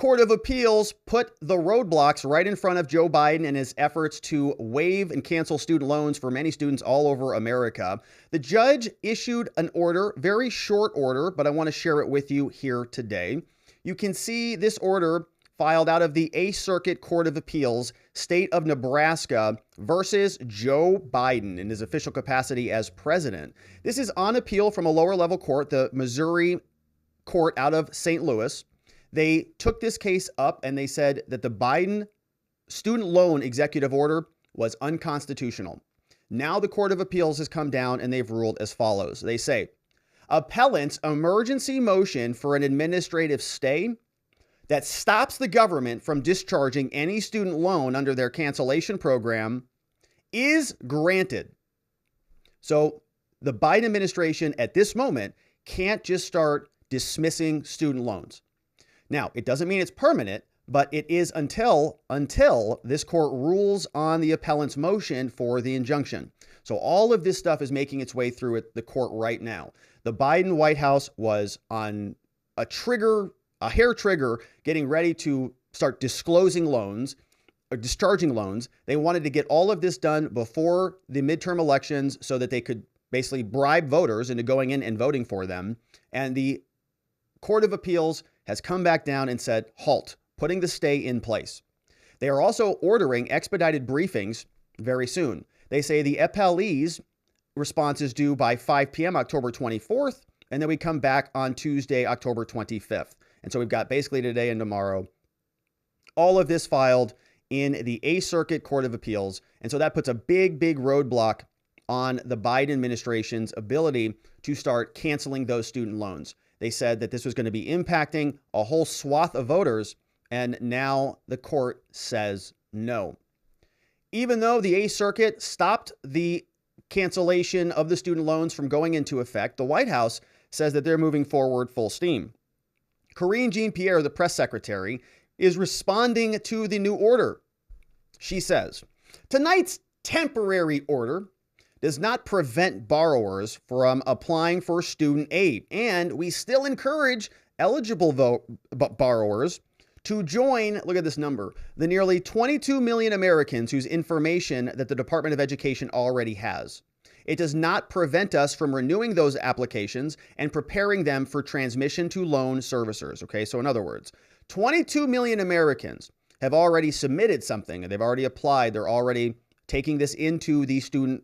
Court of Appeals put the roadblocks right in front of Joe Biden and his efforts to waive and cancel student loans for many students all over America. The judge issued an order, very short order, but I want to share it with you here today. You can see this order filed out of the 8th Circuit Court of Appeals, state of Nebraska versus Joe Biden in his official capacity as president. This is on appeal from a lower level court, the Missouri court out of St. Louis. They took this case up and they said that the Biden student loan executive order was unconstitutional. Now the Court of Appeals has come down and they've ruled as follows. They say, appellant's emergency motion for an administrative stay that stops the government from discharging any student loan under their cancellation program is granted. So the Biden administration at this moment can't just start dismissing student loans. Now, it doesn't mean it's permanent, but it is until this court rules on the appellant's motion for the injunction. So all of this stuff is making its way through the court right now. The Biden White House was on a hair trigger, getting ready to start disclosing loans, or discharging loans. They wanted to get all of this done before the midterm elections so that they could basically bribe voters into going in and voting for them. And the Court of Appeals has come back down and said, halt, putting the stay in place. They are also ordering expedited briefings very soon. They say the appellee's response is due by 5 p.m. October 24th, and then we come back on Tuesday, October 25th. And so we've got basically today and tomorrow, all of this filed in the 8th Circuit Court of Appeals. And so that puts a big, big roadblock on the Biden administration's ability to start canceling those student loans. They said that this was going to be impacting a whole swath of voters, and now the court says no. Even though the 8th Circuit stopped the cancellation of the student loans from going into effect, the White House says that they're moving forward full steam. Karine Jean-Pierre, the press secretary, is responding to the new order. She says, tonight's temporary order does not prevent borrowers from applying for student aid, and we still encourage eligible borrowers to join, look at this number, the nearly 22 million Americans whose information that the Department of Education already has. It does not prevent us from renewing those applications and preparing them for transmission to loan servicers. Okay, so in other words, 22 million Americans have already submitted something. They've already applied. They're already taking this into the studentaid.gov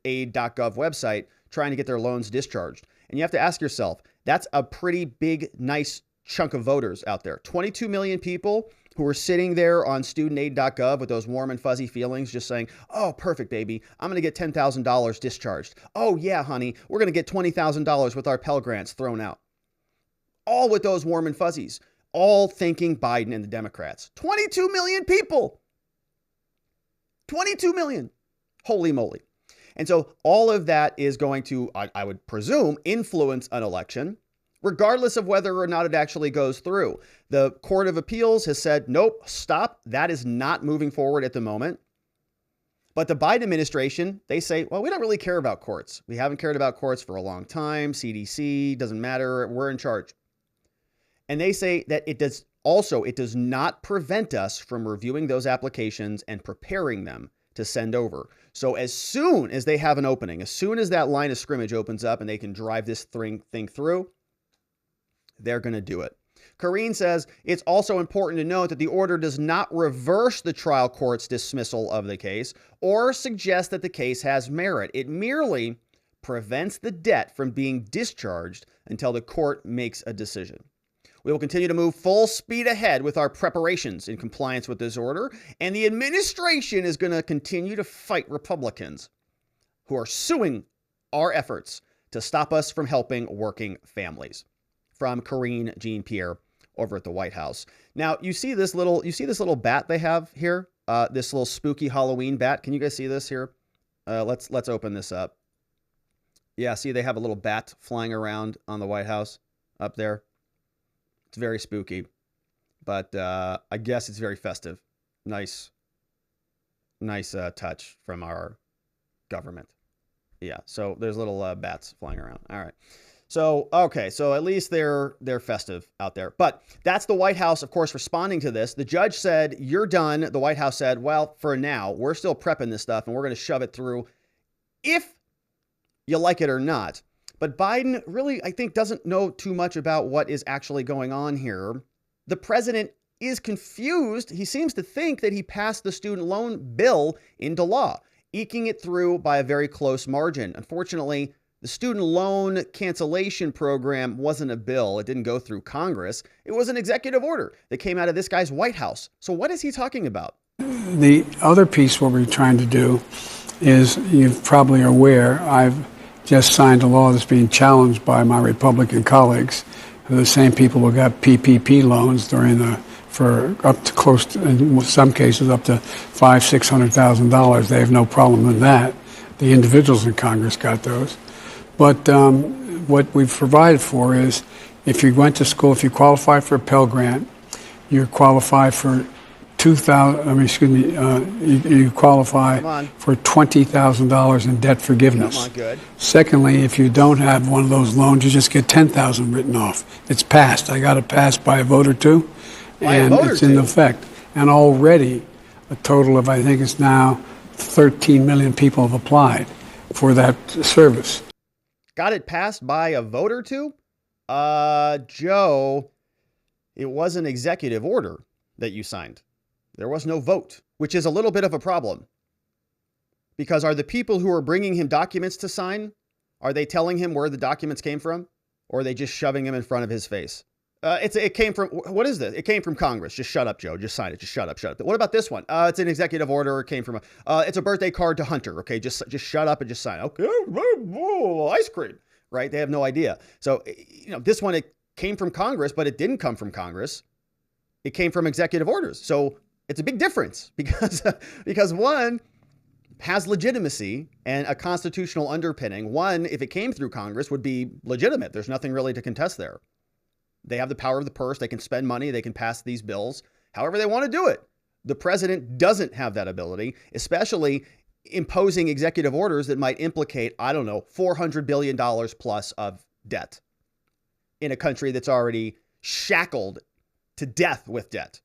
website, trying to get their loans discharged. And you have to ask yourself, that's a pretty big, nice chunk of voters out there. 22 million people who are sitting there on studentaid.gov with those warm and fuzzy feelings, just saying, oh, perfect, baby. I'm going to get $10,000 discharged. Oh, yeah, honey, we're going to get $20,000 with our Pell Grants thrown out. All with those warm and fuzzies, all thinking Biden and the Democrats. 22 million people. 22 million. Holy moly. And so all of that is going to, I would presume, influence an election, regardless of whether or not it actually goes through. The Court of Appeals has said, nope, stop. That is not moving forward at the moment. But the Biden administration, they say, well, we don't really care about courts. We haven't cared about courts for a long time. CDC, doesn't matter. We're in charge. And they say that it does not prevent us from reviewing those applications and preparing them to send over. So as soon as they have an opening, as soon as that line of scrimmage opens up and they can drive this thing through, they're going to do it. Karine says it's also important to note that the order does not reverse the trial court's dismissal of the case or suggest that the case has merit. It merely prevents the debt from being discharged until the court makes a decision. We will continue to move full speed ahead with our preparations in compliance with this order, and the administration is going to continue to fight Republicans who are suing our efforts to stop us from helping working families. From Karine Jean-Pierre over at the White House. Now, you see this little bat they have here? This little spooky Halloween bat. Can you guys see this here? Let's open this up. Yeah, see, they have a little bat flying around on the White House up there. It's very spooky, but I guess it's very festive. Nice touch from our government. Yeah, so there's little bats flying around. All right. So, okay, so at least they're festive out there. But that's the White House, of course, responding to this. The judge said, "You're done." The White House said, "Well, for now, we're still prepping this stuff and we're going to shove it through if you like it or not." But Biden really, I think, doesn't know too much about what is actually going on here. The president is confused. He seems to think that he passed the student loan bill into law, eking it through by a very close margin. Unfortunately, the student loan cancellation program wasn't a bill. It didn't go through Congress. It was an executive order that came out of this guy's White House. So what is he talking about? The other piece, what we're trying to do is, you're probably aware, I've just signed a law that's being challenged by my Republican colleagues, who are the same people who got PPP loans for up to close to, in some cases, up to $500,000-$600,000. They have no problem with that. The individuals in Congress got those. But what we've provided for is, if you went to school, if you qualify for a Pell Grant, you qualify for you qualify for $20,000 in debt forgiveness. Come on, good. Secondly, if you don't have one of those loans, you just get $10,000 written off. It's passed. I got it passed by a vote or two, and it's in effect. And already a total of, I think it's now 13 million people have applied for that service. Got it passed by a vote or two? Joe, it was an executive order that you signed. There was no vote, which is a little bit of a problem. Because are the people who are bringing him documents to sign, are they telling him where the documents came from? Or are they just shoving them in front of his face? It came from, what is this? It came from Congress. Just shut up, Joe. Just sign it. Just shut up. What about this one? It's an executive order. It came from, it's a birthday card to Hunter. Okay, just shut up and just sign. Okay, ice cream, right? They have no idea. So, this one, it came from Congress, but it didn't come from Congress. It came from executive orders. So it's a big difference because one has legitimacy and a constitutional underpinning. One, if it came through Congress, would be legitimate. There's nothing really to contest there. They have the power of the purse. They can spend money. They can pass these bills however they want to do it. The president doesn't have that ability, especially imposing executive orders that might implicate, I don't know, $400 billion plus of debt in a country that's already shackled to death with debt.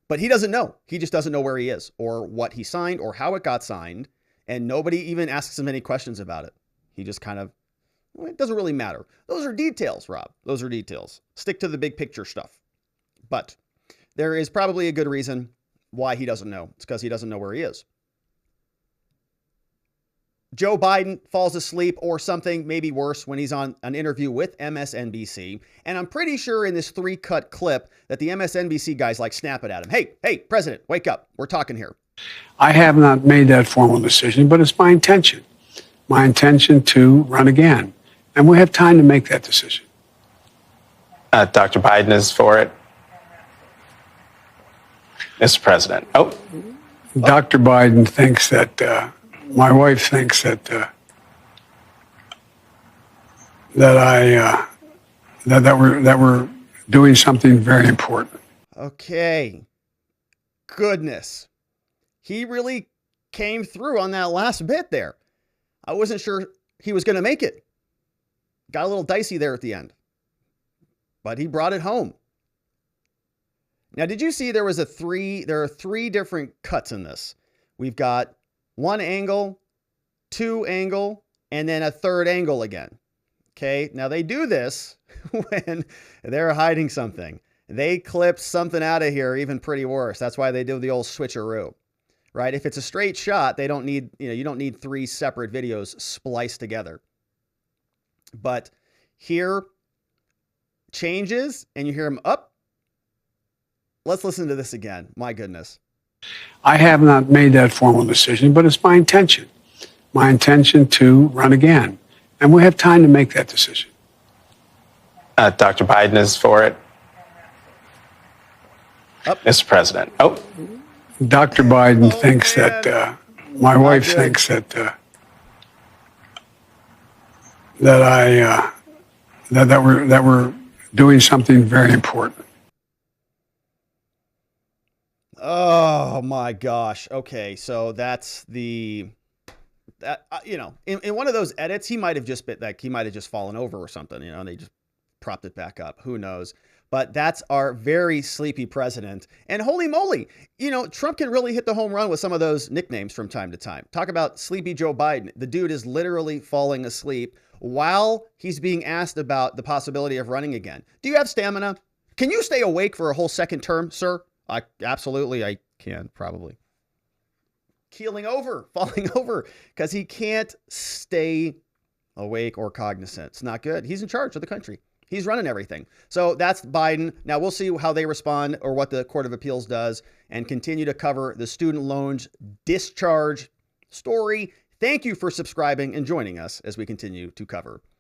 But he doesn't know. He just doesn't know where he is or what he signed or how it got signed. And nobody even asks him any questions about it. He just kind of, it doesn't really matter. Those are details, Rob. Those are details. Stick to the big picture stuff. But there is probably a good reason why he doesn't know. It's because he doesn't know where he is. Joe Biden falls asleep or something, maybe worse, when he's on an interview with MSNBC. And I'm pretty sure in this 3-cut clip that the MSNBC guys snap it at him. Hey, president, wake up. We're talking here. I have not made that formal decision, but it's my intention. My intention to run again. And we have time to make that decision. Dr. Biden is for it. Mr. President. Dr. Biden thinks that, my wife thinks that we're doing something very important. Okay. Goodness. He really came through on that last bit there. I wasn't sure he was going to make it. Got a little dicey there at the end. But he brought it home. Now, did you see there are 3 different cuts in this? We've got 1 angle, 2 angle, and then a 3rd angle again. Okay, now they do this when they're hiding something. They clip something out of here, even pretty worse. That's why they do the old switcheroo, right? If it's a straight shot, they don't need, you don't need 3 separate videos spliced together. But here, changes, and you hear him up. Let's listen to this again. My goodness. I have not made that formal decision, but it's my intention. My intention to run again. And we have time to make that decision. Dr. Biden is for it. Mr. President. Dr. Biden thinks that, my wife thinks that, that we're doing something very important. Oh my gosh. Okay, so that's the in one of those edits, he might have just been like, he might have just fallen over or something, and they just propped it back up. Who knows? But that's our very sleepy president. And holy moly, Trump can really hit the home run with some of those nicknames from time to time. Talk about sleepy Joe Biden. The dude is literally falling asleep while he's being asked about the possibility of running again. Do you have stamina? Can you stay awake for a whole second term, sir? Absolutely, I can, probably. Falling over, because he can't stay awake or cognizant. It's not good. He's in charge of the country. He's running everything. So that's Biden. Now we'll see how they respond or what the Court of Appeals does, and continue to cover the student loans discharge story. Thank you for subscribing and joining us as we continue to cover